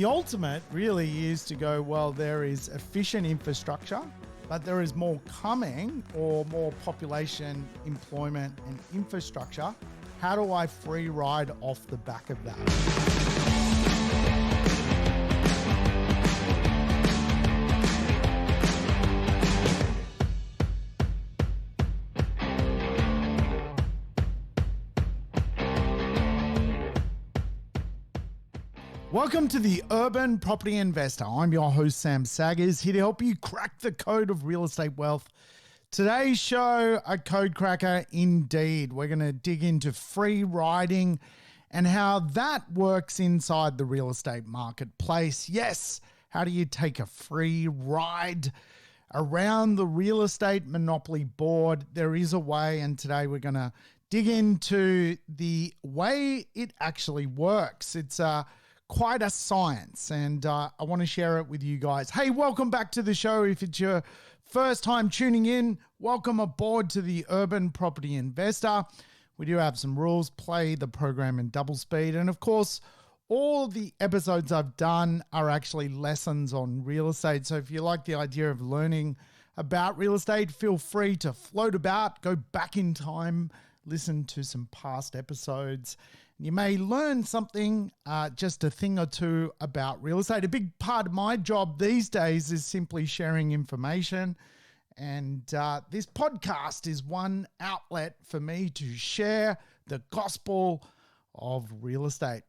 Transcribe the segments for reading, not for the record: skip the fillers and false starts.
The ultimate really is to go, well, there is efficient infrastructure, but there is more coming, or more population, employment, and infrastructure. How do I free ride off the back of that? Welcome to the Urban Property Investor. I'm your host, Sam Saggers, here to help you crack the code of real estate wealth. Today's show, a code cracker indeed. We're going to dig into free riding and how that works inside the real estate marketplace. Yes, how do you take a free ride around the real estate monopoly board? There is a way, and today we're going to dig into the way it actually works. It's quite a science, and I want to share it with you guys. Hey, welcome back to the show. If it's your first time tuning in, welcome aboard to the Urban Property Investor. We do have some rules. Play the program in double speed. And of course, all the episodes I've done are actually lessons on real estate. So if you like the idea of learning about real estate, feel free to float about, go back in time, listen to some past episodes. You may learn something, just a thing or two about real estate. A big part of my job these days is simply sharing information. And this podcast is one outlet for me to share the gospel of real estate.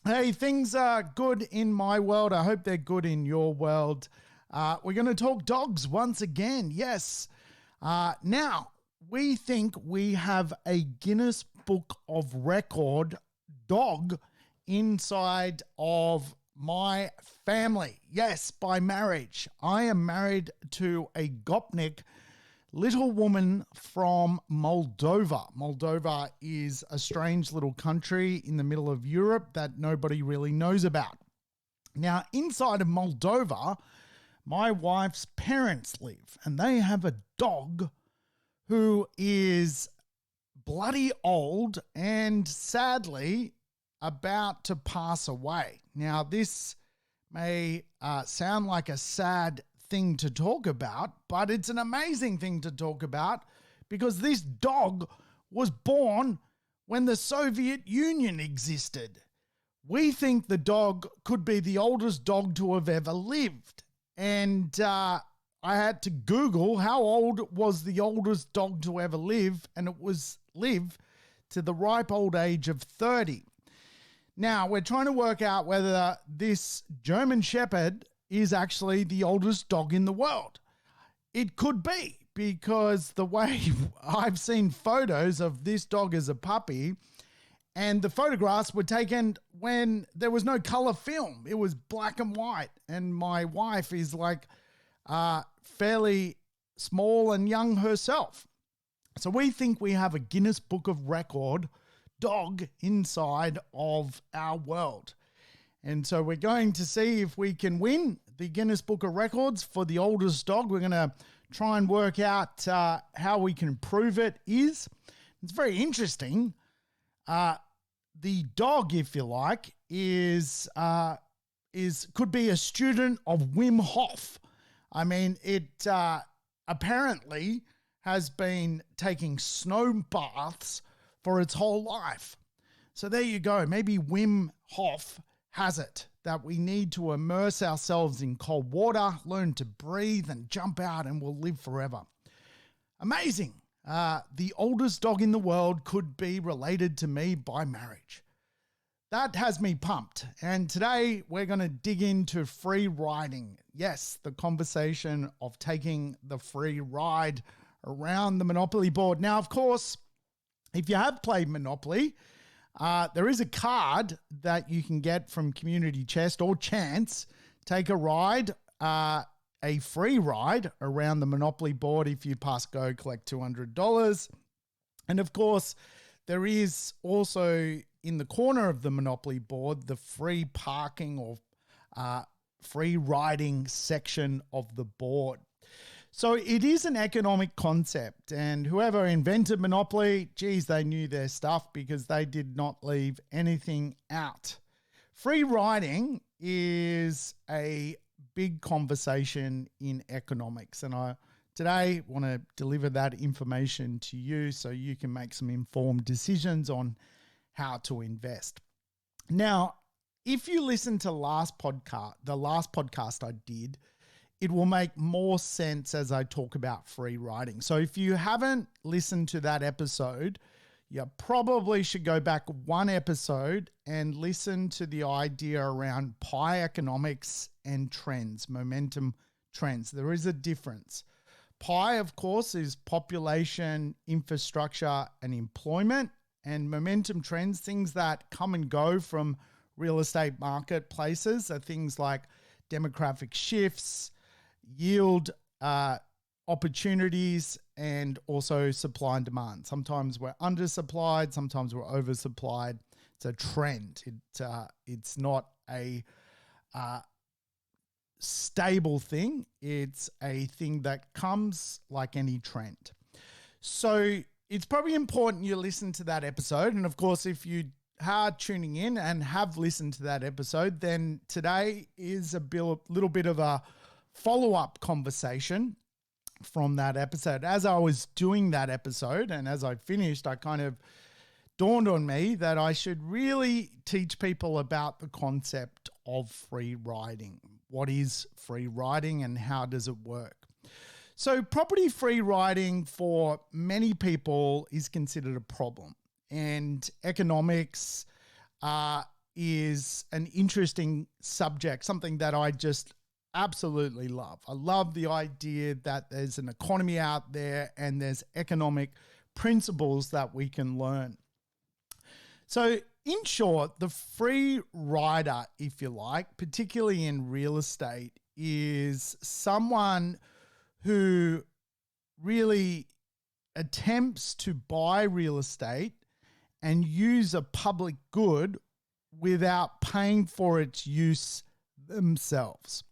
Hey, things are good in my world. I hope they're good in your world. We're going to talk dogs once again. Yes. Now, we think we have a Guinness Book of Record dog inside of my family. Yes, by marriage. I am married to a Gopnik little woman from Moldova. Moldova is a strange little country in the middle of Europe that nobody really knows about. Now, inside of Moldova, my wife's parents live, and they have a dog who is bloody old and sadly about to pass away. Now, this may sound like a sad thing to talk about, but it's an amazing thing to talk about because this dog was born when the Soviet Union existed. We think the dog could be the oldest dog to have ever lived. And I had to Google how old was the oldest dog to ever live, and it was live to the ripe old age of 30. Now, we're trying to work out whether this German Shepherd is actually the oldest dog in the world. It could be, because the way I've seen photos of this dog as a puppy, and the photographs were taken when there was no color film. It was black and white, and my wife is like fairly small and young herself. So we think we have a Guinness Book of Record dog inside of our world. And so we're going to see if we can win the Guinness Book of Records for the oldest dog. We're going to try and work out how we can prove it is. It's very interesting. The dog, if you like, is could be a student of Wim Hof. I mean, it apparently has been taking snow baths for its whole life. So there you go. Maybe Wim Hof has it, that we need to immerse ourselves in cold water, learn to breathe and jump out, and we'll live forever. Amazing. The oldest dog in the world could be related to me by marriage. That has me pumped. And today we're going to dig into free riding. Yes, the conversation of taking the free ride around the Monopoly board. Now, of course, if you have played Monopoly, there is a card that you can get from Community Chest or Chance. Take a ride, a free ride around the Monopoly board. If you pass go, collect $200. And of course, there is also in the corner of the Monopoly board, the free parking or free riding section of the board. So it is an economic concept, and whoever invented Monopoly, geez, they knew their stuff because they did not leave anything out. Free riding is is a big conversation in economics, and I today want to deliver that information to you so you can make some informed decisions on how to invest. Now, if you listen to the last podcast I did, it will make more sense as I talk about free riding. So if you haven't listened to that episode, you probably should go back one episode and listen to the idea around pie economics and trends, momentum trends. There is a difference. Pie, of course, is population, infrastructure, and employment, and momentum trends, things that come and go from real estate marketplaces, are things like demographic shifts, yield opportunities, and also supply and demand. Sometimes we're undersupplied, sometimes we're oversupplied. It's a trend. It's not a stable thing. It's a thing that comes like any trend. So it's probably important you listen to that episode. And of course, if you are tuning in and have listened to that episode, then today is a little bit of a follow-up conversation from that episode. As I was doing that episode and as I finished, I kind of dawned on me that I should really teach people about the concept of free riding. What is free riding and how does it work? So property free riding for many people is considered a problem, and economics is an interesting subject, something that I just absolutely love. I love the idea that there's an economy out there and there's economic principles that we can learn. So in short, the free rider, if you like, particularly in real estate, is someone who really attempts to buy real estate and use a public good without paying for its use themselves.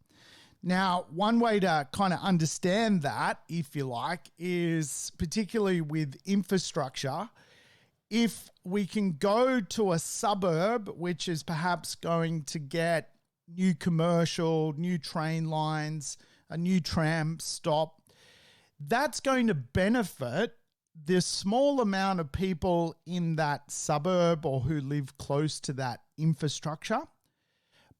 Now, one way to kind of understand that, if you like, is particularly with infrastructure. If we can go to a suburb which is perhaps going to get new commercial, new train lines, a new tram stop, that's going to benefit the small amount of people in that suburb or who live close to that infrastructure,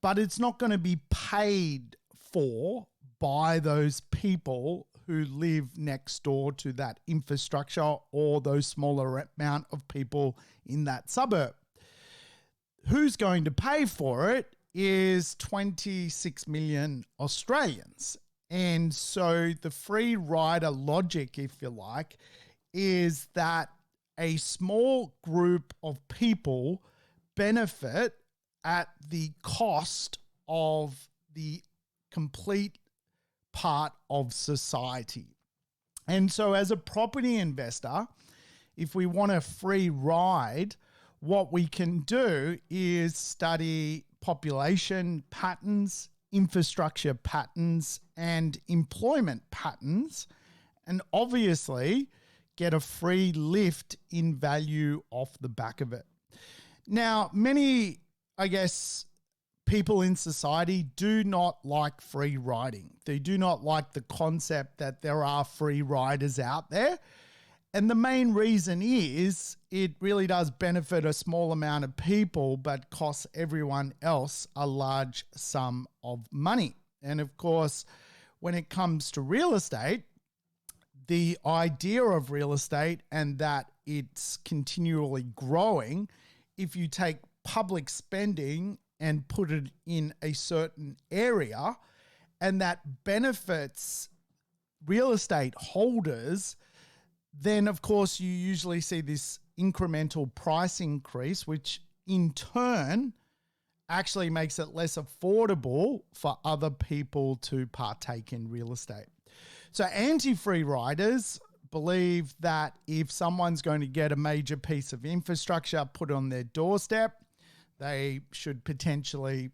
but it's not going to be paid for by those people who live next door to that infrastructure or those smaller amount of people in that suburb. Who's going to pay for it is 26 million Australians. And so the free rider logic, if you like, is that a small group of people benefit at the cost of the complete part of society. And so as a property investor, if we want a free ride, what we can do is study population patterns, infrastructure patterns, and employment patterns, and obviously get a free lift in value off the back of it. Now, many, people in society do not like free riding. They do not like the concept that there are free riders out there. And the main reason is it really does benefit a small amount of people, but costs everyone else a large sum of money. And of course, when it comes to real estate, the idea of real estate and that it's continually growing, if you take public spending and put it in a certain area, and that benefits real estate holders, then of course you usually see this incremental price increase, which in turn actually makes it less affordable for other people to partake in real estate. So anti-free riders believe that if someone's going to get a major piece of infrastructure put on their doorstep, they should potentially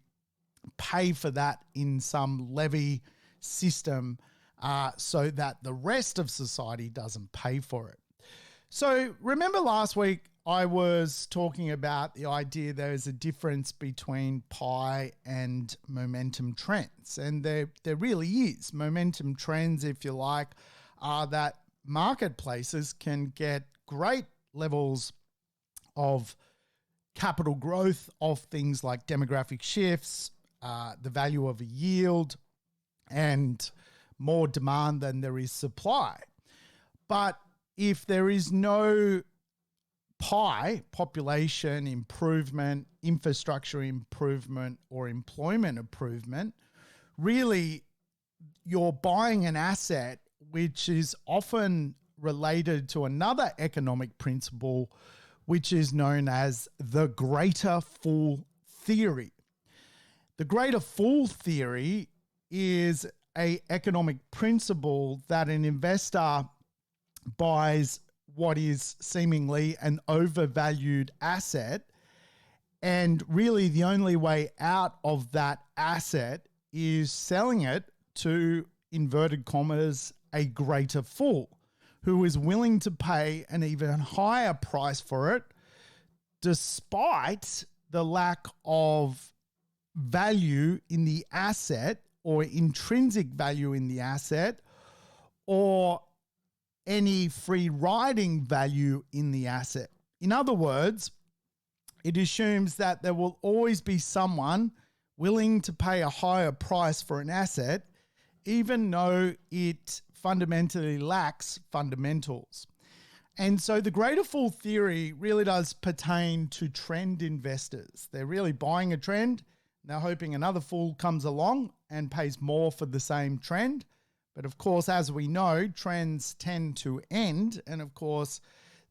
pay for that in some levy system so that the rest of society doesn't pay for it. So remember last week I was talking about the idea there's a difference between pie and momentum trends. And there really is. Momentum trends, if you like, are that marketplaces can get great levels of capital growth of things like demographic shifts, the value of a yield, and more demand than there is supply. But if there is no pie, population improvement, infrastructure improvement, or employment improvement, really you're buying an asset which is often related to another economic principle, which is known as the greater fool theory. The greater fool theory is an economic principle that an investor buys what is seemingly an overvalued asset, and really the only way out of that asset is selling it to, inverted commas, a greater fool who is willing to pay an even higher price for it despite the lack of value in the asset or intrinsic value in the asset or any free riding value in the asset. In other words, it assumes that there will always be someone willing to pay a higher price for an asset, even though it fundamentally lacks fundamentals. And so the greater fool theory really does pertain to trend investors. They're really buying a trend. They're hoping another fool comes along and pays more for the same trend. But of course, as we know, trends tend to end. And of course,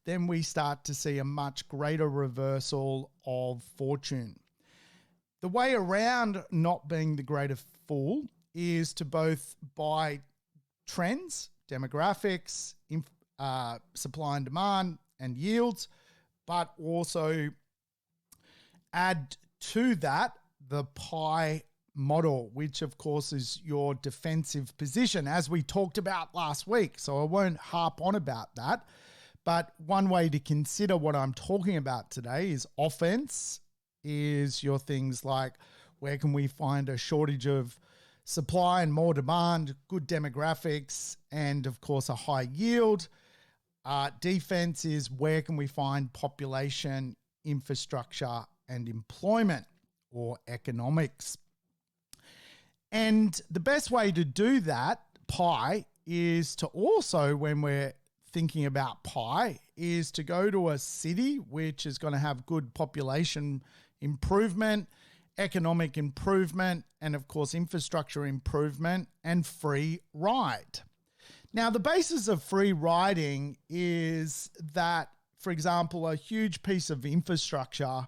then we start to see a much greater reversal of fortune. The way around not being the greater fool is to both buy trends, demographics, supply and demand, and yields, but also add to that the pie model, which of course is your defensive position, as we talked about last week. So I won't harp on about that. But one way to consider what I'm talking about today is offense is your things like where can we find a shortage of supply and more demand, good demographics, and of course a high yield. Defense is where can we find population, infrastructure, and employment or economics. And the best way to do that, pie, is to also, when we're thinking about pie, is to go to a city which is going to have good population improvement, economic improvement, and of course infrastructure improvement and free ride. Now, the basis of free riding is that, for example, a huge piece of infrastructure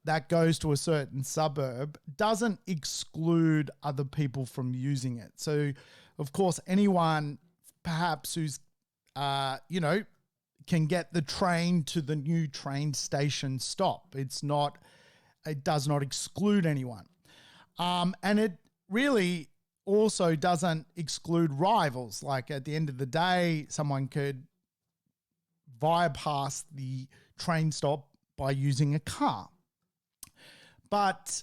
that goes to a certain suburb doesn't exclude other people from using it. So, of course, anyone perhaps who's, can get the train to the new train station stop. It does not exclude anyone. And it really also doesn't exclude rivals. Like at the end of the day, someone could bypass the train stop by using a car. But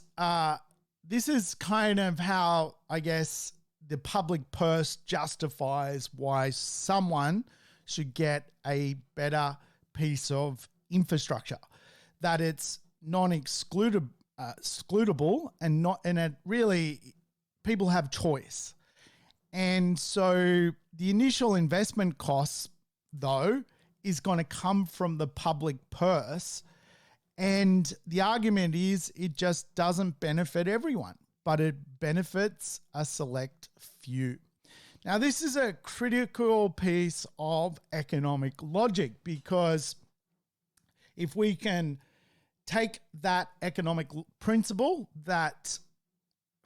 this is kind of how, I guess, the public purse justifies why someone should get a better piece of infrastructure, that it's non-excludable and it really, people have choice. And so the initial investment costs, though, is going to come from the public purse. And the argument is it just doesn't benefit everyone, but it benefits a select few. Now, this is a critical piece of economic logic, because if we can take that economic principle that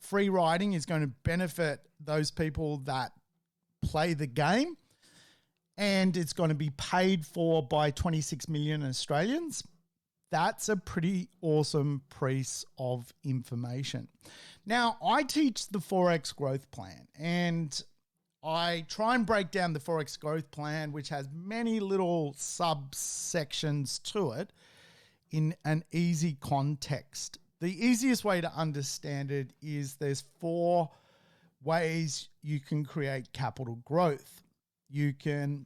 free riding is going to benefit those people that play the game and it's going to be paid for by 26 million Australians, that's a pretty awesome piece of information. Now, I teach the Forex growth plan, and I try and break down the Forex growth plan, which has many little subsections to it, in an easy context. The easiest way to understand it is there's 4 ways you can create capital growth. You can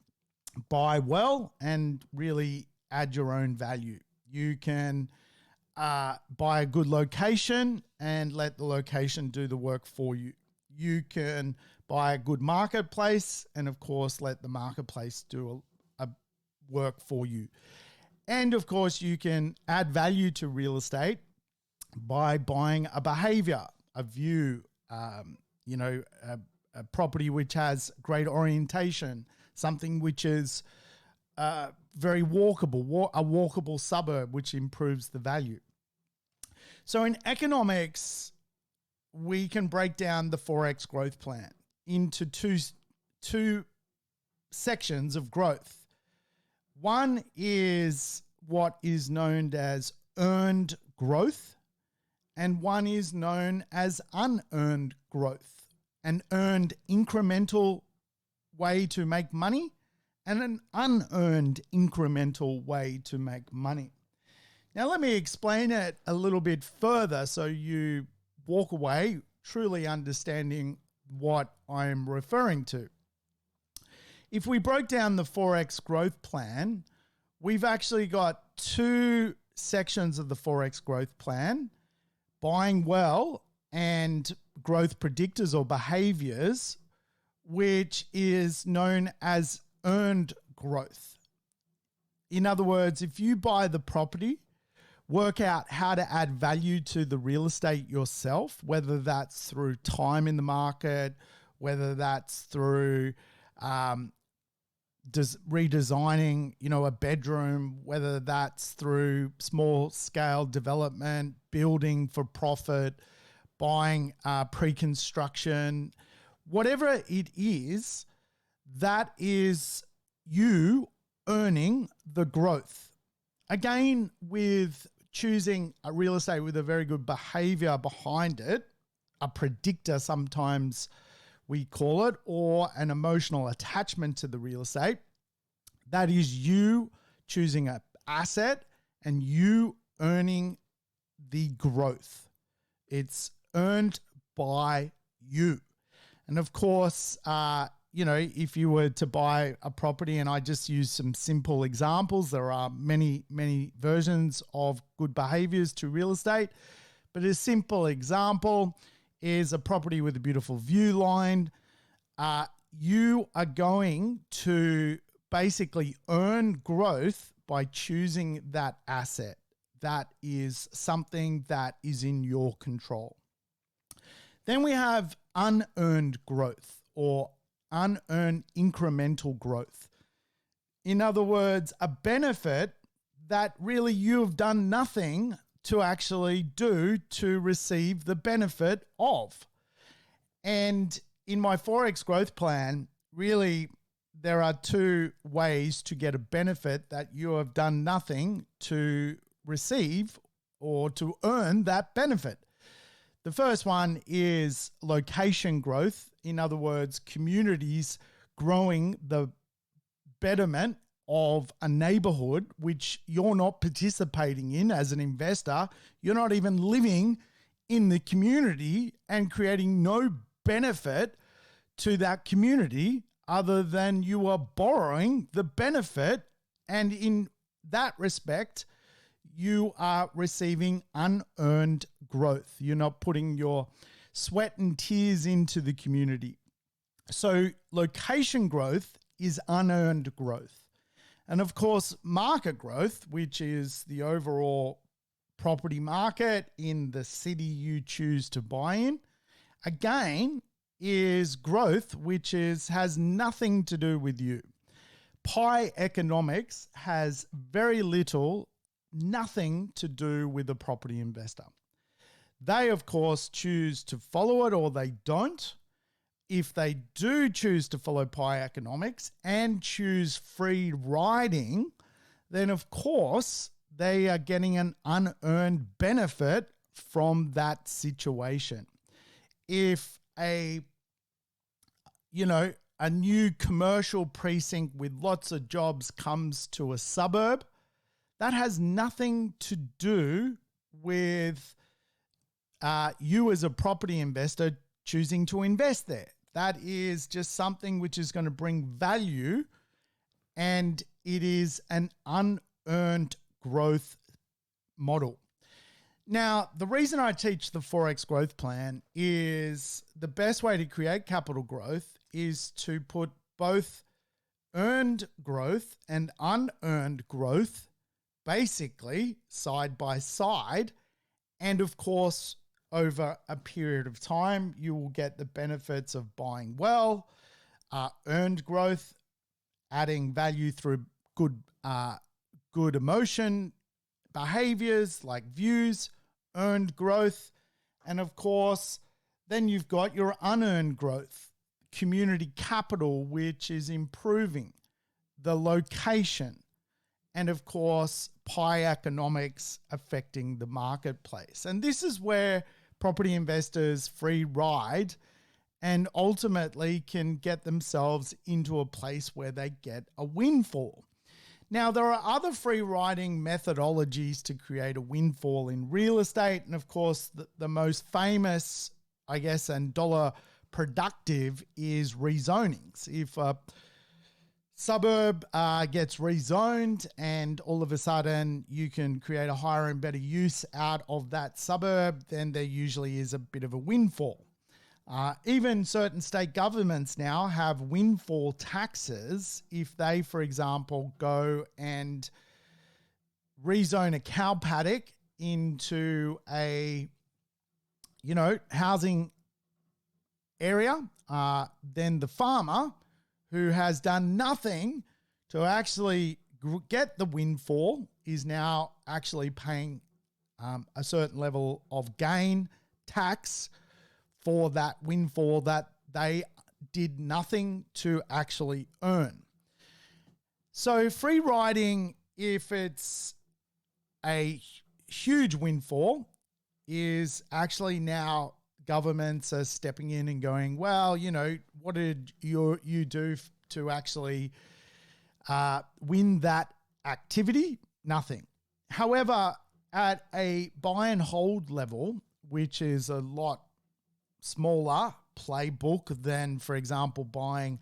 buy well and really add your own value. You can buy a good location and let the location do the work for you. You can buy a good marketplace and, of course, let the marketplace do a work for you. And, of course, you can add value to real estate by buying a behavior, a view, a property which has great orientation, something which is very walkable, a walkable suburb, which improves the value. So in economics, we can break down the 4X growth plan into two sections of growth. One is what is known as earned growth, and one is known as unearned growth, an earned incremental way to make money and an unearned incremental way to make money. Now, let me explain it a little bit further so you walk away truly understanding what I'm referring to. If we broke down the 4X growth plan, we've actually got 2 sections of the 4X growth plan: buying well and growth predictors or behaviors, which is known as earned growth. In other words, if you buy the property, work out how to add value to the real estate yourself, whether that's through time in the market, whether that's through redesigning, a bedroom, whether that's through small scale development, building for profit, buying pre-construction, whatever it is, that is you earning the growth. Again, with choosing a real estate with a very good behavior behind it, a predictor sometimes we call it, or an emotional attachment to the real estate, that is you choosing an asset and you earning the growth. It's earned by you. And of course, if you were to buy a property, and I just use some simple examples, there are many, many versions of good behaviors to real estate, but a simple example is a property with a beautiful view line. You are going to basically earn growth by choosing that asset. That is something that is in your control. Then we have unearned growth or unearned incremental growth. In other words, a benefit that really you have done nothing to actually do to receive the benefit of. And in my 4X growth plan, really there are 2 ways to get a benefit that you have done nothing to receive or to earn that benefit. The first one is location growth. In other words, communities growing the betterment of a neighborhood which you're not participating in as an investor. You're not even living in the community and creating no benefit to that community other than you are borrowing the benefit. And in that respect, you are receiving unearned growth. You're not putting your sweat and tears into the community. So location growth is unearned growth. And of course, market growth, which is the overall property market in the city you choose to buy in, again, is growth which has nothing to do with you. Pie economics has very little, nothing to do with the property investor. They, of course, choose to follow it or they don't. If they do choose to follow pie economics and choose free riding, then of course they are getting an unearned benefit from that situation. If a new commercial precinct with lots of jobs comes to a suburb, that has nothing to do with you as a property investor choosing to invest there. That is just something which is going to bring value, and it is an unearned growth model. Now, the reason I teach the 4X growth plan is the best way to create capital growth is to put both earned growth and unearned growth basically side by side. And of course, over a period of time, you will get the benefits of buying well, earned growth, adding value through good emotion, behaviors like views, earned growth, and of course, then you've got your unearned growth, community capital, which is improving the location, and of course, pie economics affecting the marketplace. And this is where property investors free ride and ultimately can get themselves into a place where they get a windfall. Now, there are other free riding methodologies to create a windfall in real estate. And of course, the most famous, I guess, and dollar productive is rezonings. If a suburb gets rezoned and all of a sudden you can create a higher and better use out of that suburb, then there usually is a bit of a windfall. Even certain state governments now have windfall taxes if they, for example, go and rezone a cow paddock into a, housing area. Then the farmer who has done nothing to actually get the windfall is now actually paying a certain level of gain tax for that windfall that they did nothing to actually earn. So free riding, if it's a huge windfall, is actually now governments are stepping in and going, well, what did you do to actually win that activity? Nothing. However, at a buy and hold level, which is a lot smaller playbook than, for example, buying,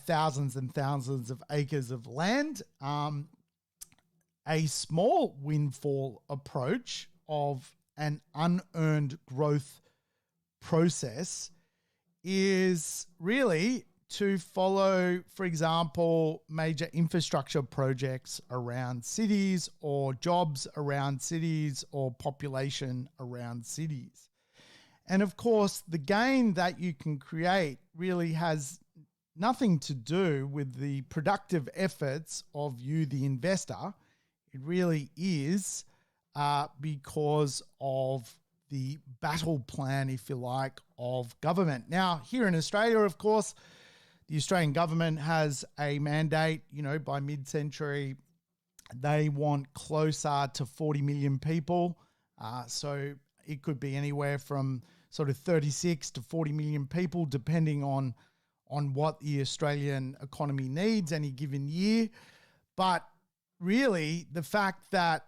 thousands and thousands of acres of land, a small windfall approach of an unearned growth process is really to follow, for example, major infrastructure projects around cities or jobs around cities or population around cities. And of course, the gain that you can create really has nothing to do with the productive efforts of you, the investor. It really is because of the battle plan, if you like, of government. Now, here in Australia, of course, the Australian government has a mandate, by mid-century, they want closer to 40 million people. So it could be anywhere from sort of 36 to 40 million people, depending on what the Australian economy needs any given year. But really, the fact that,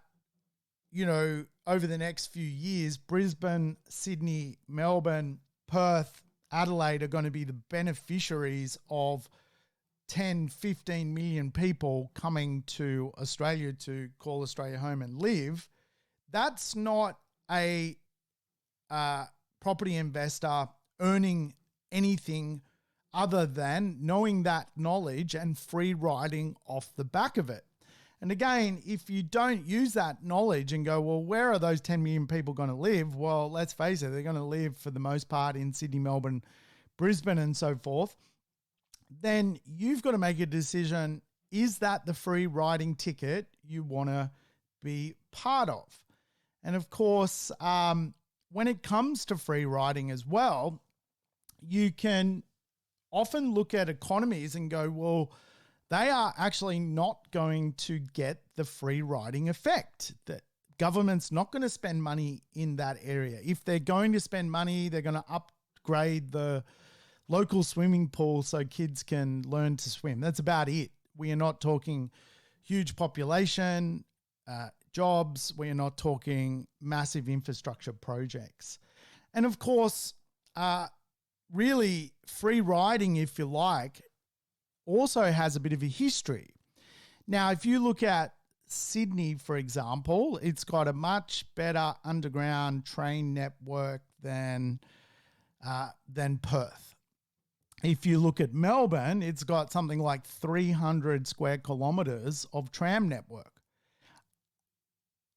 over the next few years, Brisbane, Sydney, Melbourne, Perth, Adelaide are going to be the beneficiaries of 10, 15 million people coming to Australia to call Australia home and live. That's not a property investor earning anything other than knowing that knowledge and free riding off the back of it. And again, if you don't use that knowledge and go, well, where are those 10 million people going to live? Well, let's face it, they're going to live for the most part in Sydney, Melbourne, Brisbane, and so forth. Then you've got to make a decision. Is that the free riding ticket you want to be part of? And of course, when it comes to free riding as well, you can often look at economies and go, well, they are actually not going to get the free riding effect. The government's not going to spend money in that area. If they're going to spend money, they're going to upgrade the local swimming pool so kids can learn to swim. That's about it. We are not talking huge population jobs. We're not talking massive infrastructure projects. And of course, really free riding, if you like, also has a bit of a history. Now, if you look at Sydney, for example, it's got a much better underground train network than Perth. If you look at Melbourne, it's got something like 300 square kilometres of tram network.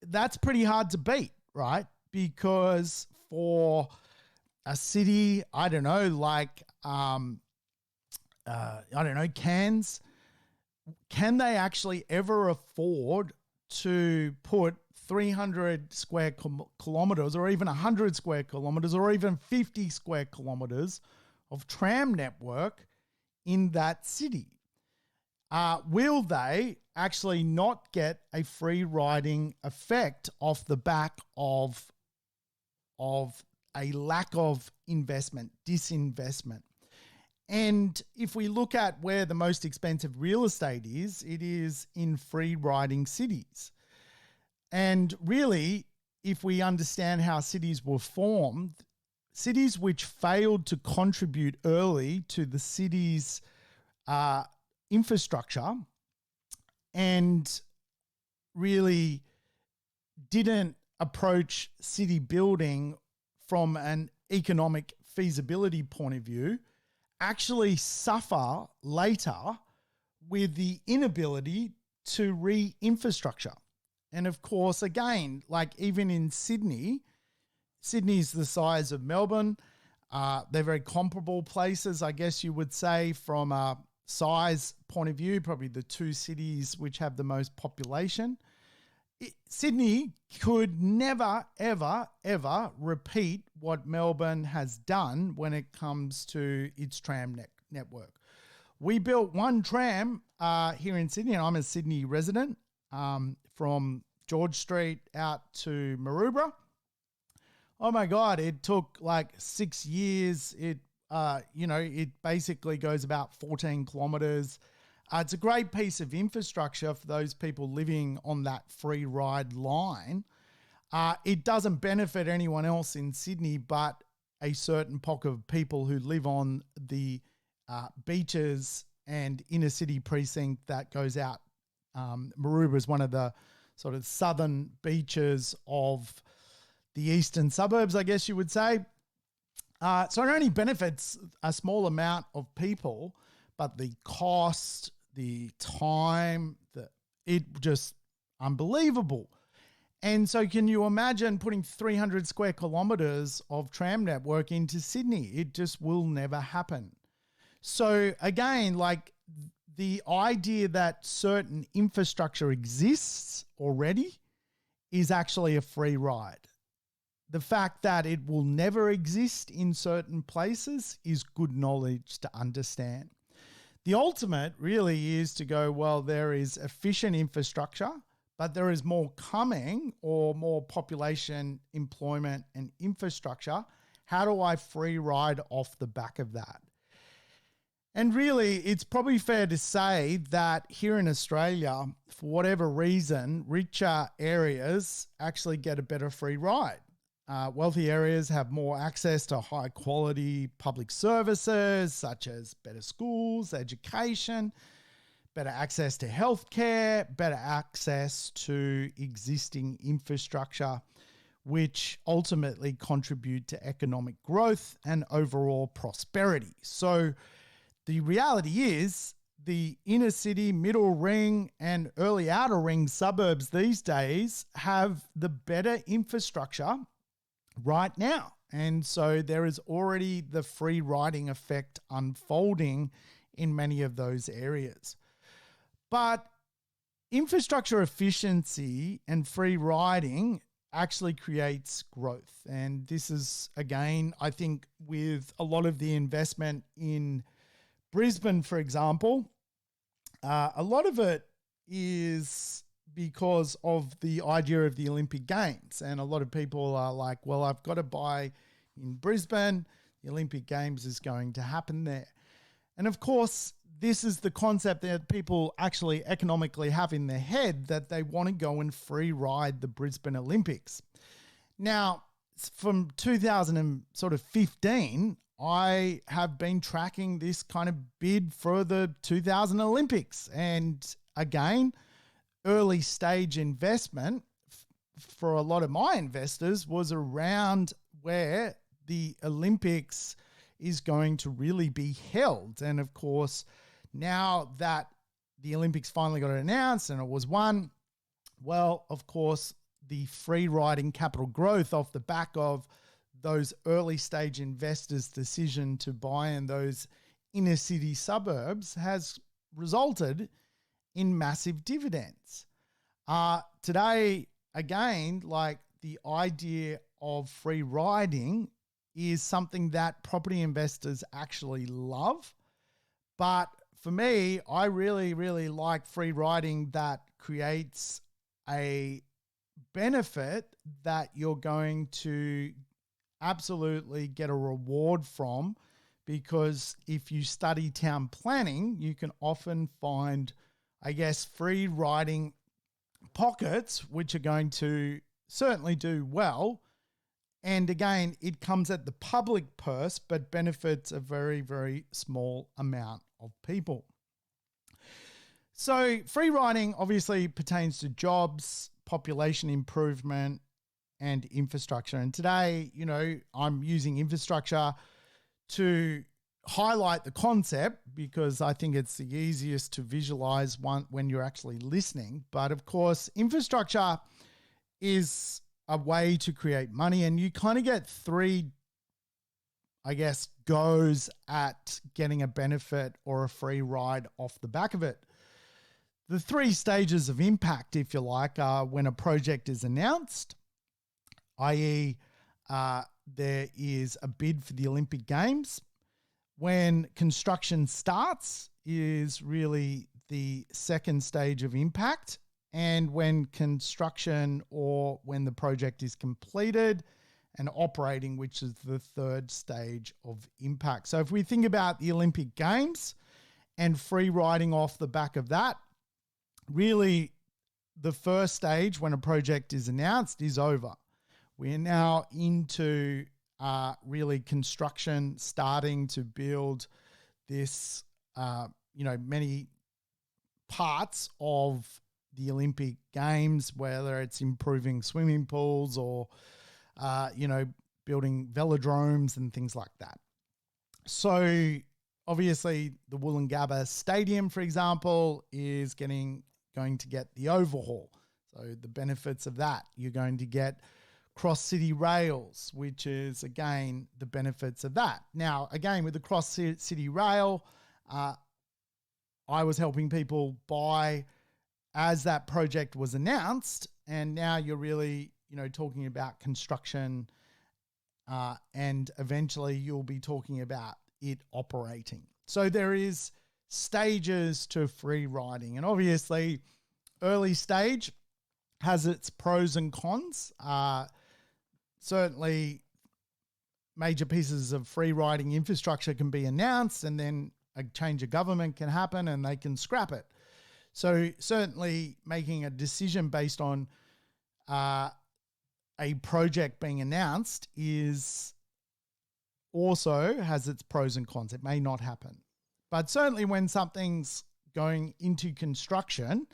That's pretty hard to beat, right? Because for a city, I don't know, like, Cairns, can they actually ever afford to put 300 square kilometres or even 100 square kilometres or even 50 square kilometres of tram network in that city? Will they actually not get a free riding effect off the back of a lack of investment, disinvestment? And if we look at where the most expensive real estate is, it is in free riding cities. And really, if we understand how cities were formed, cities which failed to contribute early to the city's infrastructure and really didn't approach city building from an economic feasibility point of view actually suffer later with the inability to re-infrastructure. And of course, again, like even in Sydney's the size of Melbourne. They're very comparable places, I guess you would say, from a size point of view, probably the two cities which have the most population. Sydney could never, ever, ever repeat what Melbourne has done when it comes to its tram network. We built one tram here in Sydney, and I'm a Sydney resident, from George Street out to Maroubra. Oh my God, it took like 6 years. It basically goes about 14 kilometers. It's a great piece of infrastructure for those people living on that free ride line. It doesn't benefit anyone else in Sydney but a certain pocket of people who live on the beaches and inner city precinct that goes out. Maroubra is one of the sort of southern beaches of the eastern suburbs, I guess you would say. So it only benefits a small amount of people, but the cost, the time, it just unbelievable. And so can you imagine putting 300 square kilometres of tram network into Sydney? It just will never happen. So again, like the idea that certain infrastructure exists already is actually a free ride. The fact that it will never exist in certain places is good knowledge to understand. The ultimate really is to go, well, there is efficient infrastructure, but there is more coming, or more population, employment, and infrastructure. How do I free ride off the back of that? And really, it's probably fair to say that here in Australia, for whatever reason, richer areas actually get a better free ride. Wealthy areas have more access to high quality public services such as better schools, education, better access to healthcare, better access to existing infrastructure, which ultimately contribute to economic growth and overall prosperity. So the reality is the inner city, middle ring, and early outer ring suburbs these days have the better infrastructure right now. And so there is already the free riding effect unfolding in many of those areas. But infrastructure efficiency and free riding actually creates growth. And this is, again, I think with a lot of the investment in Brisbane, for example, a lot of it is because of the idea of the Olympic Games. And a lot of people are like, well, I've got to buy in Brisbane. The Olympic Games is going to happen there. And of course, this is the concept that people actually economically have in their head, that they want to go and free ride the Brisbane Olympics. Now, from 2015, I have been tracking this kind of bid for the 2000 Olympics. And again, early stage investment for a lot of my investors was around where the Olympics is going to really be held. And of course, now that the Olympics finally got announced and it was won, well, of course, the free riding capital growth off the back of those early stage investors' decision to buy in those inner city suburbs has resulted in massive dividends. Today, again, like the idea of free riding is something that property investors actually love. But for me, I really, really like free riding that creates a benefit that you're going to absolutely get a reward from, because if you study town planning, you can often find, I guess, free riding pockets which are going to certainly do well. And again, it comes at the public purse, but benefits a very, very small amount of people. So free riding obviously pertains to jobs, population improvement, and infrastructure. And today, I'm using infrastructure to highlight the concept because I think it's the easiest to visualize when you're actually listening. But of course, infrastructure is a way to create money, and you kind of get three, I guess, goes at getting a benefit or a free ride off the back of it. The three stages of impact, if you like, are when a project is announced, i.e., there is a bid for the Olympic Games. When construction starts is really the second stage of impact. And when construction or when the project is completed and operating, which is the third stage of impact. So if we think about the Olympic Games and free riding off the back of that, really the first stage when a project is announced is over. We're now into really construction, starting to build this, many parts of the Olympic Games, whether it's improving swimming pools or, building velodromes and things like that. So obviously the Wollongabba Stadium, for example, is going to get the overhaul. So the benefits of that, you're going to get cross-city rails, which is, again, the benefits of that. Now, again, with the cross-city rail, I was helping people buy as that project was announced, and now you're really, talking about construction, and eventually you'll be talking about it operating. So there is stages to free riding, and obviously early stage has its pros and cons. Certainly major pieces of free riding infrastructure can be announced and then a change of government can happen and they can scrap it. So certainly making a decision based on a project being announced is also has its pros and cons. It may not happen. But certainly when something's going into construction,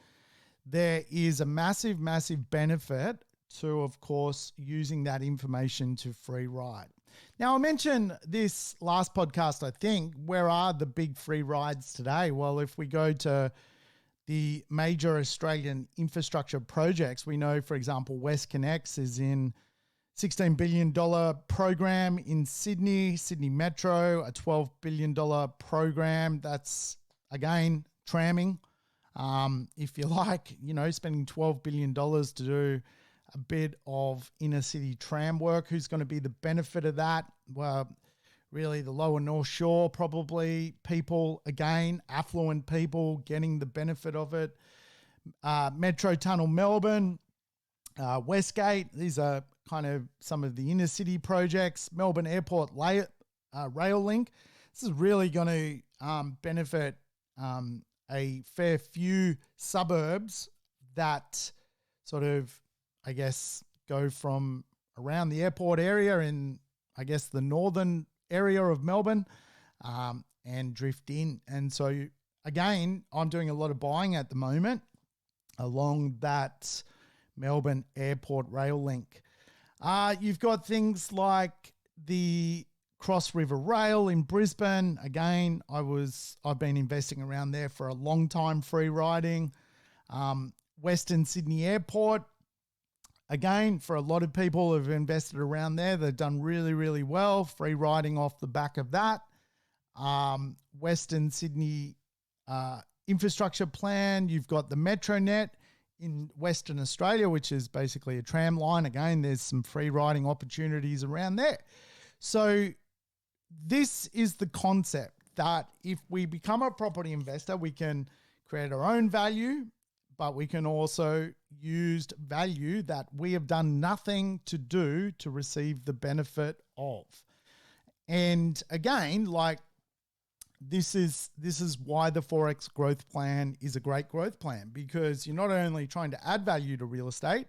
there is a massive, massive benefit to, of course, using that information to free ride. Now, I mentioned this last podcast, I think, where are the big free rides today? Well, if we go to the major Australian infrastructure projects, we know, for example, WestConnex is in $16 billion program in Sydney Metro, a $12 billion program. That's, again, tramming. If you like, spending $12 billion to do a bit of inner city tram work. Who's going to be the benefit of that? Well, really the lower North Shore, probably people, again, affluent people getting the benefit of it. Metro Tunnel Melbourne, Westgate, these are kind of some of the inner city projects. Melbourne Airport Rail Link, this is really going to benefit a fair few suburbs that sort of, I guess, go from around the airport area in, I guess, the northern area of Melbourne and drift in. And so, again, I'm doing a lot of buying at the moment along that Melbourne Airport rail link. You've got things like the Cross River Rail in Brisbane. Again, I've been investing around there for a long time, free riding. Western Sydney Airport, again, for a lot of people who've invested around there, they've done really, really well, free riding off the back of that. Western Sydney infrastructure plan, you've got the MetroNet in Western Australia, which is basically a tram line. Again, there's some free riding opportunities around there. So this is the concept that if we become a property investor, we can create our own value, but we can also use value that we have done nothing to do to receive the benefit of. And again, like this is why the Forex growth plan is a great growth plan, because you're not only trying to add value to real estate,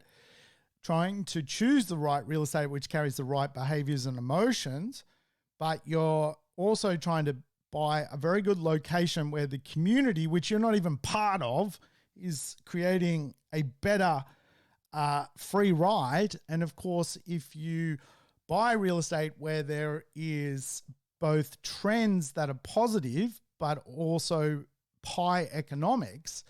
trying to choose the right real estate which carries the right behaviors and emotions, but you're also trying to buy a very good location where the community, which you're not even part of, is creating a better free ride. And of course, if you buy real estate where there is both trends that are positive, but also pie economics,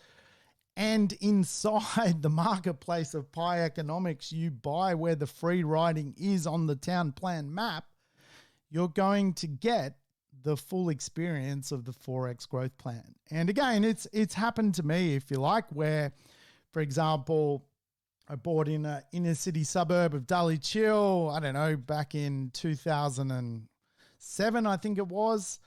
and inside the marketplace of pie economics, you buy where the free riding is on the town plan map, you're going to get the full experience of the Forex growth plan. And again, it's happened to me, if you like, where, for example, I bought in an inner city suburb of Dulwich Hill, I don't know, back in 2007, I think it was.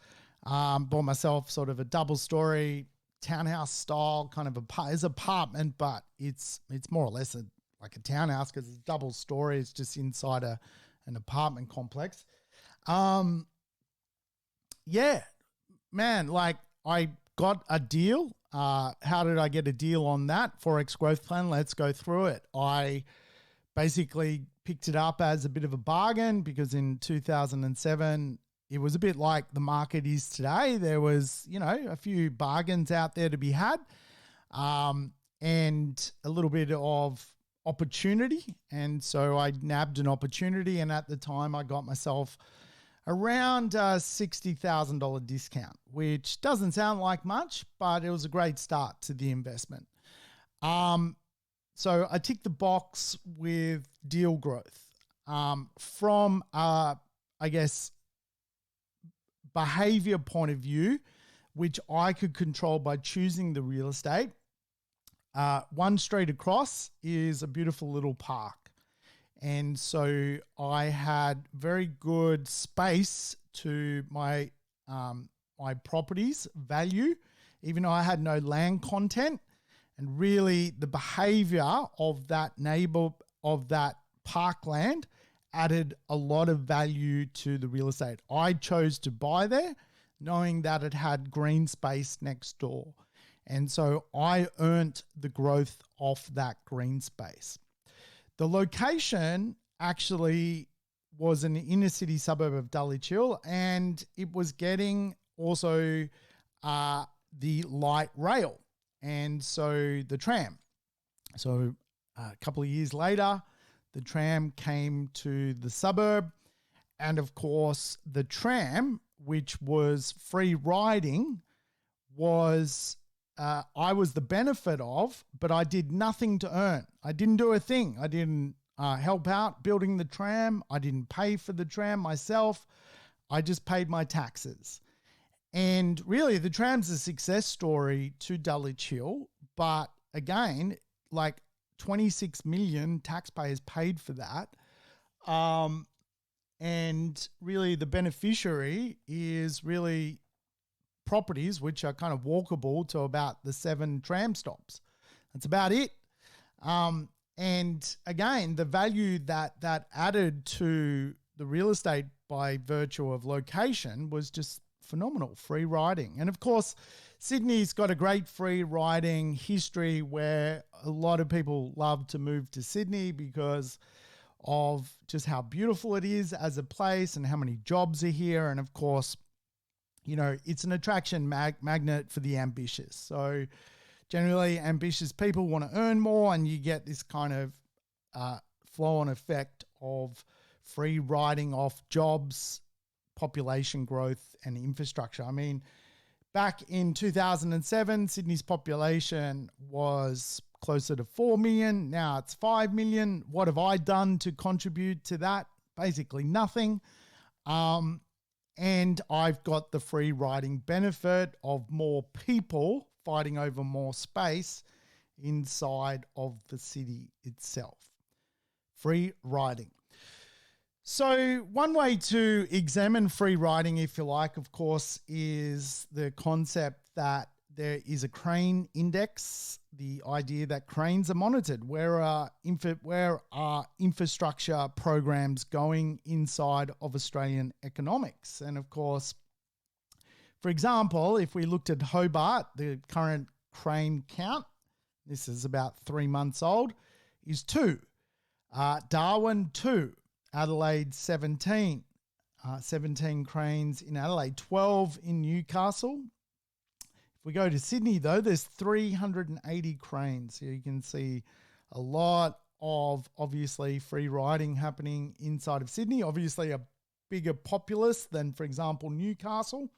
Bought myself sort of a double-story townhouse style kind of apartment, but it's more or less like a townhouse because it's double story. It's just inside an apartment complex. Yeah, man, like I got a deal. How did I get a deal on that Forex growth plan? Let's go through it. I basically picked it up as a bit of a bargain because in 2007, it was a bit like the market is today. There was, a few bargains out there to be had, and a little bit of opportunity. And so I nabbed an opportunity, and at the time I got myself around a $60,000 discount, which doesn't sound like much, but it was a great start to the investment. So I ticked the box with deal growth from, I guess, behavior point of view, which I could control by choosing the real estate. One street across is a beautiful little park. And so I had very good space to my my property's value, even though I had no land content. And really the behavior of that neighbor, of that parkland, added a lot of value to the real estate. I chose to buy there knowing that it had green space next door. And so I earned the growth off that green space. The location actually was an inner city suburb of Dulwich Hill, and it was getting also the light rail and so the tram. So a couple of years later, the tram came to the suburb, and of course the tram, which was free riding, was I was the benefit of, but I did nothing to earn. I didn't do a thing. I didn't help out building the tram. I didn't pay for the tram myself. I just paid my taxes. And really the tram's a success story to Dulwich Hill, but again, like 26 million taxpayers paid for that. And really the beneficiary is really properties which are kind of walkable to about the 7 tram stops. That's about it. And again, the value that added to the real estate by virtue of location was just phenomenal free riding. And of course, Sydney's got a great free riding history where a lot of people love to move to Sydney because of just how beautiful it is as a place and how many jobs are here. And of course, it's an attraction magnet for the ambitious. So generally, ambitious people want to earn more, and you get this kind of flow-on effect of free riding off jobs, population growth, and infrastructure. I mean, back in 2007, Sydney's population was closer to 4 million. Now it's 5 million. What have I done to contribute to that? Basically nothing. And I've got the free riding benefit of more people fighting over more space inside of the city itself. Free riding. So one way to examine free riding, if you like, of course, is the concept that there is a crane index, the idea that cranes are monitored. Where are infrastructure programs going inside of Australian economics? And of course, for example, if we looked at Hobart, the current crane count, this is about 3 months old, is 2. Darwin, 2. Adelaide, 17. 17 cranes in Adelaide, 12 in Newcastle. If we go to Sydney, though, there's 380 cranes. So you can see a lot of, obviously, free riding happening inside of Sydney. Obviously, a bigger populace than, for example, Newcastle.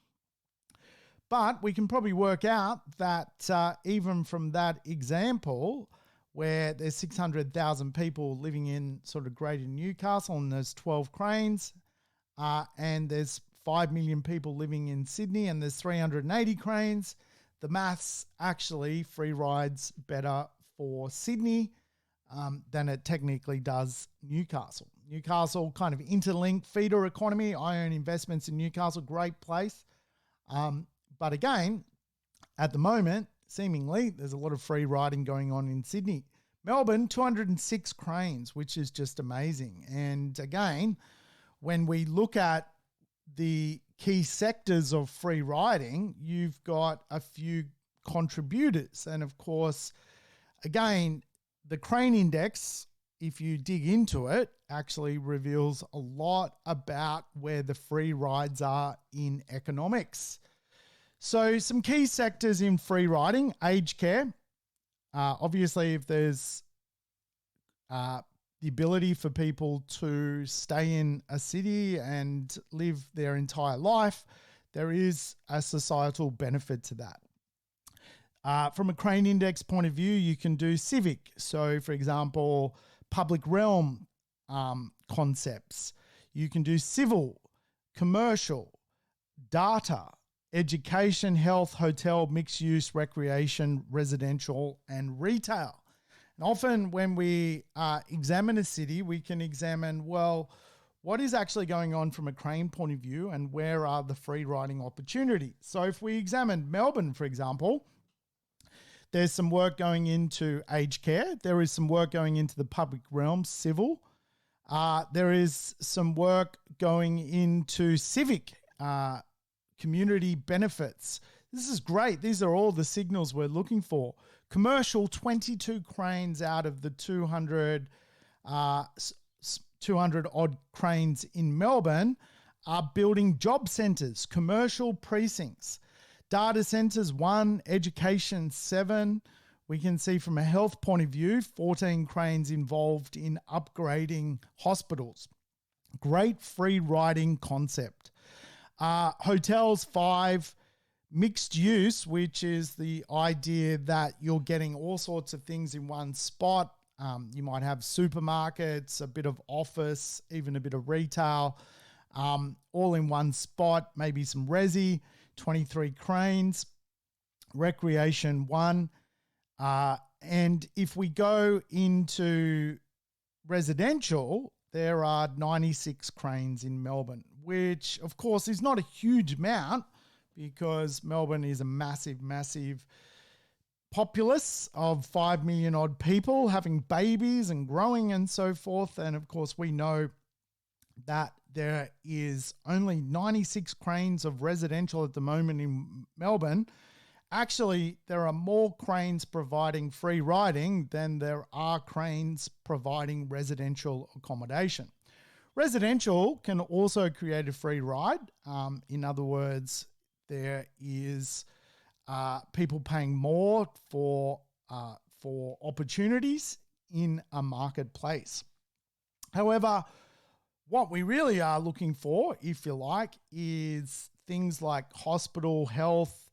But we can probably work out that even from that example, where there's 600,000 people living in sort of greater Newcastle and there's 12 cranes, and there's 5 million people living in Sydney and there's 380 cranes, the maths actually free rides better for Sydney than it technically does Newcastle. Newcastle kind of interlinked feeder economy. I own investments in Newcastle, great place. But again, at the moment, seemingly, there's a lot of free riding going on in Sydney. Melbourne, 206 cranes, which is just amazing. And again, when we look at the key sectors of free riding, you've got a few contributors. And of course, again, the crane index, if you dig into it, actually reveals a lot about where the free rides are in economics. So some key sectors in free riding: aged care. Obviously, if there's the ability for people to stay in a city and live their entire life, there is a societal benefit to that. From a crane index point of view, you can do civic. So, for example, public realm concepts. You can do civil, commercial, data, education, health, hotel, mixed use, recreation, residential, and retail. And often when we examine a city, we can examine, well, what is actually going on from a crane point of view and where are the free riding opportunities? So if we examine Melbourne, for example, there's some work going into aged care. There is some work going into the public realm, civil. There is some work going into civic, community benefits. This is great. These are all the signals we're looking for. Commercial, 22 cranes out of the 200 odd cranes in Melbourne are building job centres, commercial precincts. Data centres, 1, education, 7. We can see from a health point of view, 14 cranes involved in upgrading hospitals. Great free riding concept. Hotels, 5. Mixed use, which is the idea that you're getting all sorts of things in one spot. You might have supermarkets, a bit of office, even a bit of retail, all in one spot, maybe some resi, 23 cranes. Recreation, 1. And if we go into residential, there are 96 cranes in Melbourne, which of course is not a huge amount because Melbourne is a massive, massive populace of 5 million odd people having babies and growing and so forth. And of course, we know that there is only 96 cranes of residential at the moment in Melbourne. Actually, there are more cranes providing free riding than there are cranes providing residential accommodation. Residential can also create a free ride. In other words, there is people paying more for opportunities in a marketplace. However, what we really are looking for, if you like, is things like hospital, health,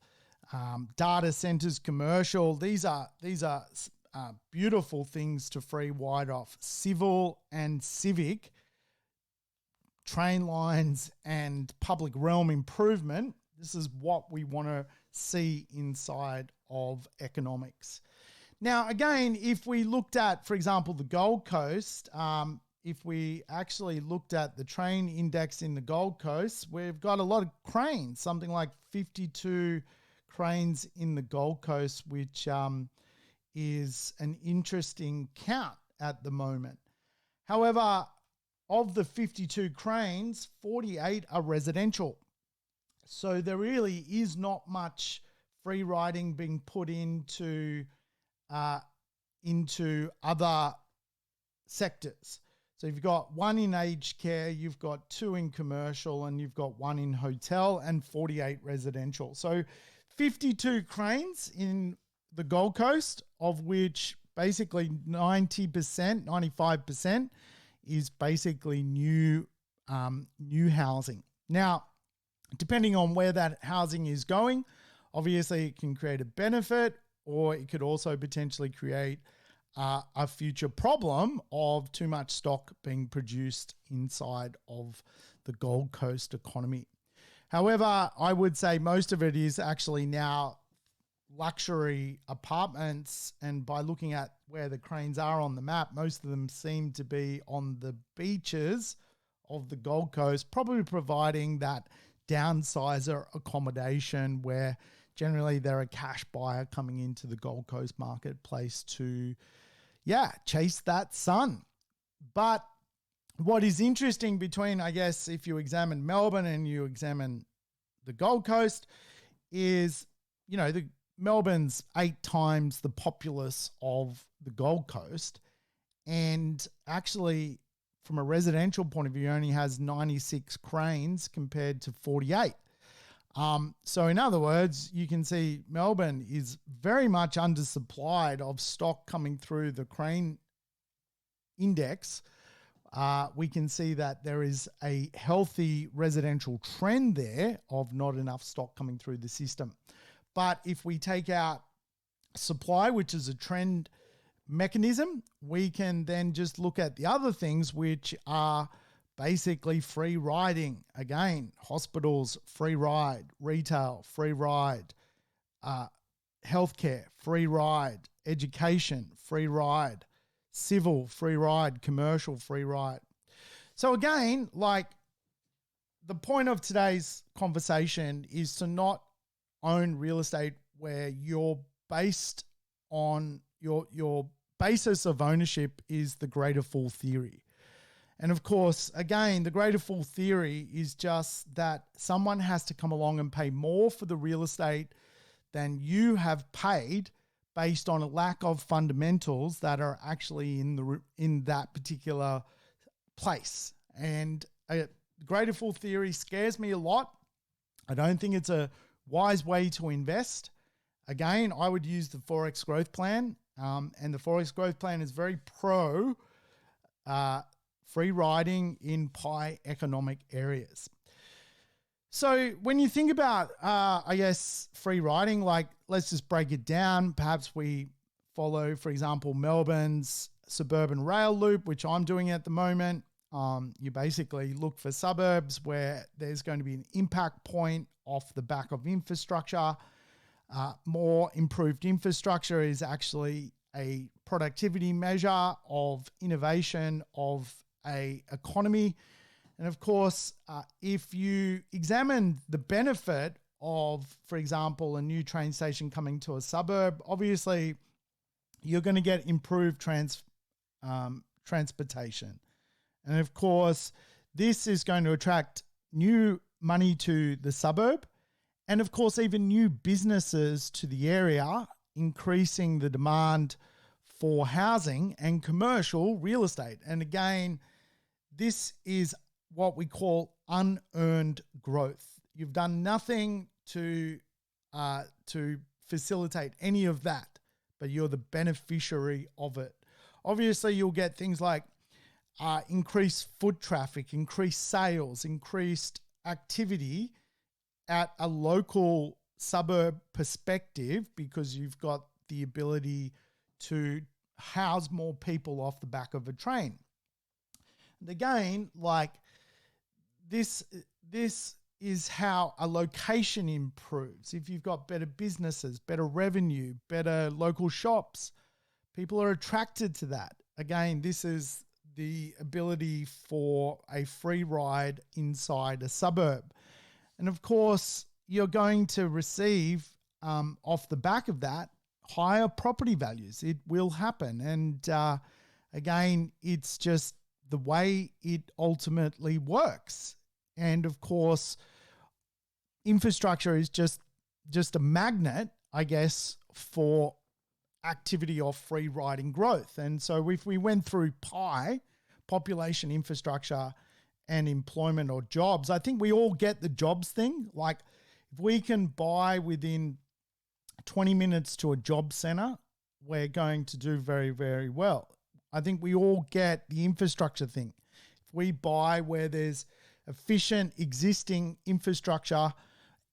data centers, commercial. These are beautiful things to free wide off. Civil and civic, train lines and public realm improvement. This is what we want to see inside of economics. Now, again, if we looked at, for example, the Gold Coast, if we actually looked at the train index in the Gold Coast, we've got a lot of cranes, something like 52 cranes in the Gold Coast, which is an interesting count at the moment. However, of the 52 cranes, 48 are residential. So there really is not much free riding being put into other sectors. So you've got one in aged care, you've got 2 in commercial, and you've got 1 in hotel, and 48 residential. So 52 cranes in the Gold Coast, of which basically 90%, 95% is basically new housing. Now, depending on where that housing is going, obviously it can create a benefit, or it could also potentially create a future problem of too much stock being produced inside of the Gold Coast economy. However, I would say most of it is actually now luxury apartments, and by looking at where the cranes are on the map, most of them seem to be on the beaches of the Gold Coast, probably providing that downsizer accommodation where generally they're a cash buyer coming into the Gold Coast marketplace to chase that sun. But what is interesting between, I guess, if you examine Melbourne and you examine the Gold Coast is, Melbourne's 8 times the populace of the Gold Coast, and actually from a residential point of view only has 96 cranes compared to 48. So in other words, you can see Melbourne is very much undersupplied of stock coming through the crane index. We can see that there is a healthy residential trend there of not enough stock coming through the system. But if we take out supply, which is a trend mechanism, we can then just look at the other things, which are basically free riding. Again, hospitals, free ride, retail, free ride, healthcare, free ride, education, free ride, civil, free ride, commercial, free ride. So again, like the point of today's conversation is to not own real estate where you're based on your basis of ownership is the greater fool theory. And of course, again, the greater fool theory is just that someone has to come along and pay more for the real estate than you have paid based on a lack of fundamentals that are actually in that particular place. And greater fool theory scares me a lot. I don't think it's a wise way to invest. Again, I would use the Forex growth plan, and the Forex growth plan is very pro free riding in pie economic areas. So when you think about, free riding, like let's just break it down. Perhaps we follow, for example, Melbourne's suburban rail loop, which I'm doing at the moment. You basically look for suburbs where there's going to be an impact point off the back of infrastructure. More improved infrastructure is actually a productivity measure of innovation of a economy. And of course, if you examine the benefit of, for example, a new train station coming to a suburb, obviously you're going to get improved transportation. And of course, This is going to attract new money to the suburb and, of course, even new businesses to the area, increasing the demand for housing and commercial real estate. And again, this is what we call unearned growth. You've done nothing to facilitate any of that, but you're the beneficiary of it. Obviously, you'll get things like increased foot traffic, increased sales, increased activity at a local suburb perspective because you've got the ability to house more people off the back of a train. And again, like this is how a location improves. If you've got better businesses, better revenue, better local shops, people are attracted to that. Again, this is the ability for a free ride inside a suburb. And of course, you're going to receive off the back of that higher property values. It will happen. And again, it's just the way it ultimately works. And of course, infrastructure is just a magnet, I guess, for activity of free riding growth. And so if we went through PIE, population, infrastructure, and employment or jobs, I think we all get the jobs thing. Like if we can buy within 20 minutes to a job center, we're going to do very, very well. I think we all get the infrastructure thing. If we buy where there's efficient existing infrastructure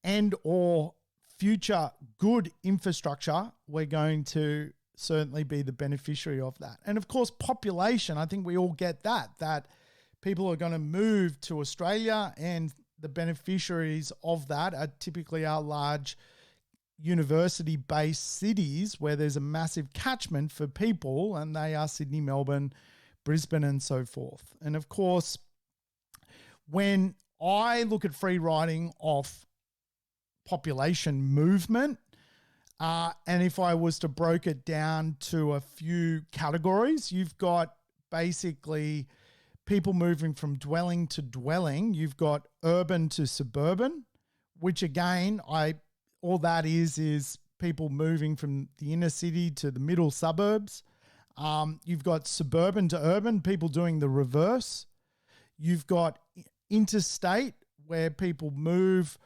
and or future good infrastructure, we're going to certainly be the beneficiary of that. And of course, population, I think we all get that people are going to move to Australia, and the beneficiaries of that are typically our large university-based cities where there's a massive catchment for people, and they are Sydney, Melbourne, Brisbane, and so forth. And of course, when I look at free riding off population movement, and if I was to break it down to a few categories, you've got basically people moving from dwelling to dwelling. You've got urban to suburban, which again, all that is people moving from the inner city to the middle suburbs. You've got suburban to urban, people doing the reverse. You've got interstate, where people move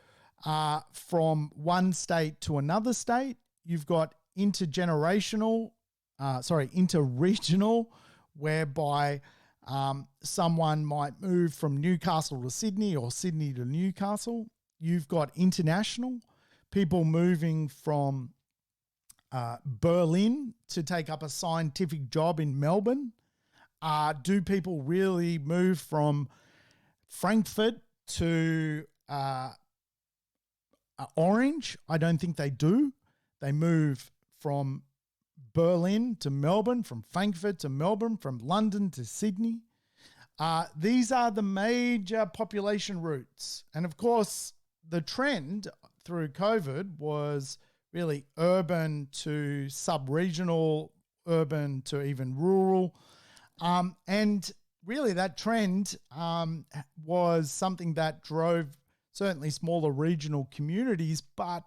from one state to another state. You've got interregional, whereby someone might move from Newcastle to Sydney or Sydney to Newcastle. You've got international, people moving from Berlin to take up a scientific job in Melbourne. Do people really move from Frankfurt to Orange? I don't think they do. They move from Berlin to Melbourne, from Frankfurt to Melbourne, from London to Sydney. These are the major population routes. And of course, the trend through COVID was really urban to sub-regional, urban to even rural. And really that trend was something that drove certainly smaller regional communities. But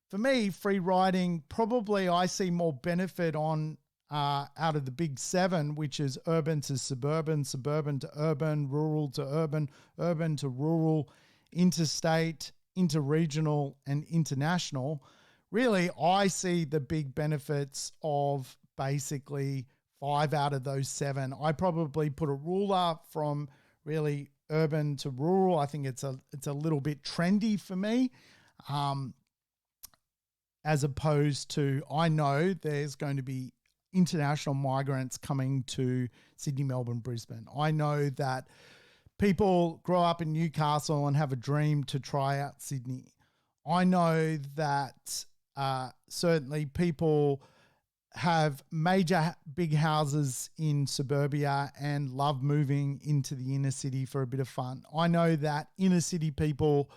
for me, free riding, probably I see more benefit on out of the big seven, which is urban to suburban, suburban to urban, rural to urban, urban to rural, interstate, interregional, and international. Really, I see the big benefits of basically 5 out of those 7. I probably put a ruler from really urban to rural. I think it's a little bit trendy for me. As opposed to, I know there's going to be international migrants coming to Sydney, Melbourne, Brisbane. I know that people grow up in Newcastle and have a dream to try out Sydney. I know that certainly people have major big houses in suburbia and love moving into the inner city for a bit of fun. I know that inner city people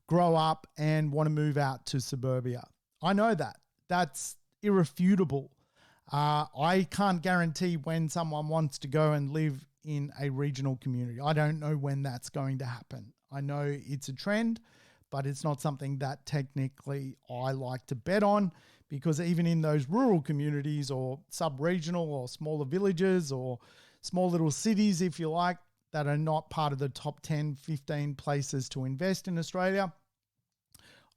grow up and want to move out to suburbia. I know that. That's irrefutable. I can't guarantee when someone wants to go and live in a regional community. I don't know when that's going to happen. I know it's a trend, but it's not something that technically I like to bet on, because even in those rural communities or sub-regional or smaller villages or small little cities, if you like, that are not part of the top 10, 15 places to invest in Australia,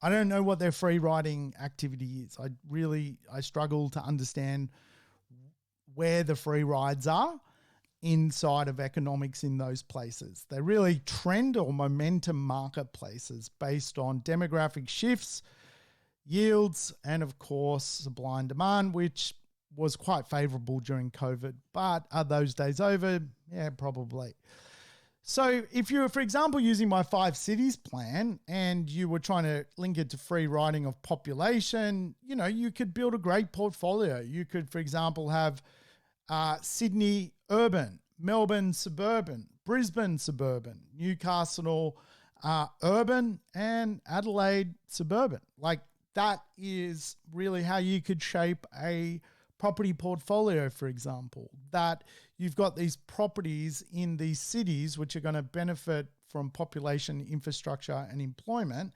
I don't know what their free riding activity is. I struggle to understand where the free rides are inside of economics in those places. They're really trend or momentum marketplaces based on demographic shifts, yields, and of course, supply and demand, which was quite favorable during COVID. But are those days over? Yeah, probably. So if you were, for example, using my 5 cities plan and you were trying to link it to free riding of population, you could build a great portfolio. You could, for example, have Sydney urban, Melbourne suburban, Brisbane suburban, Newcastle urban, and Adelaide suburban. Like, that is really how you could shape a property portfolio, for example, that you've got these properties in these cities which are going to benefit from population, infrastructure, and employment.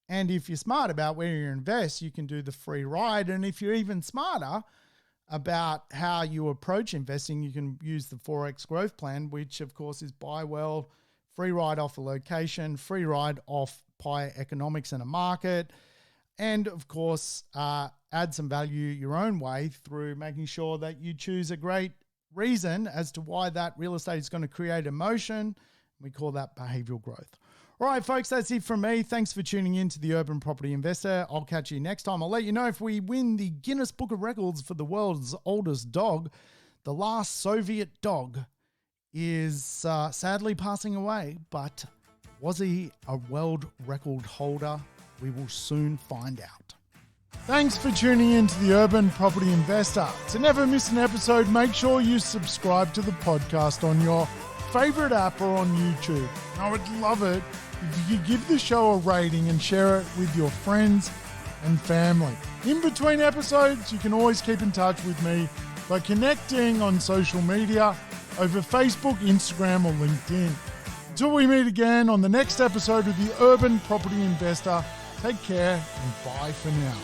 And if you're smart about where you invest, you can do the free ride. And if you're even smarter about how you approach investing, you can use the 4X growth plan, which of course is buy well, free ride off a location, free ride off pie economics in a market, and of course add some value your own way through making sure that you choose a great reason as to why that real estate is going to create emotion. We call that behavioral growth. All right, folks, that's it from me. Thanks for tuning in to the Urban Property Investor. I'll catch you next time. I'll let you know if we win the Guinness Book of Records for the world's oldest dog. The last Soviet dog is sadly passing away, but was he a world record holder? We will soon find out. Thanks for tuning in to the Urban Property Investor. To never miss an episode, make sure you subscribe to the podcast on your favorite app or on YouTube. I would love it if you could give the show a rating and share it with your friends and family. In between episodes, you can always keep in touch with me by connecting on social media over Facebook, Instagram, or LinkedIn. Until we meet again on the next episode of the Urban Property Investor, take care and bye for now.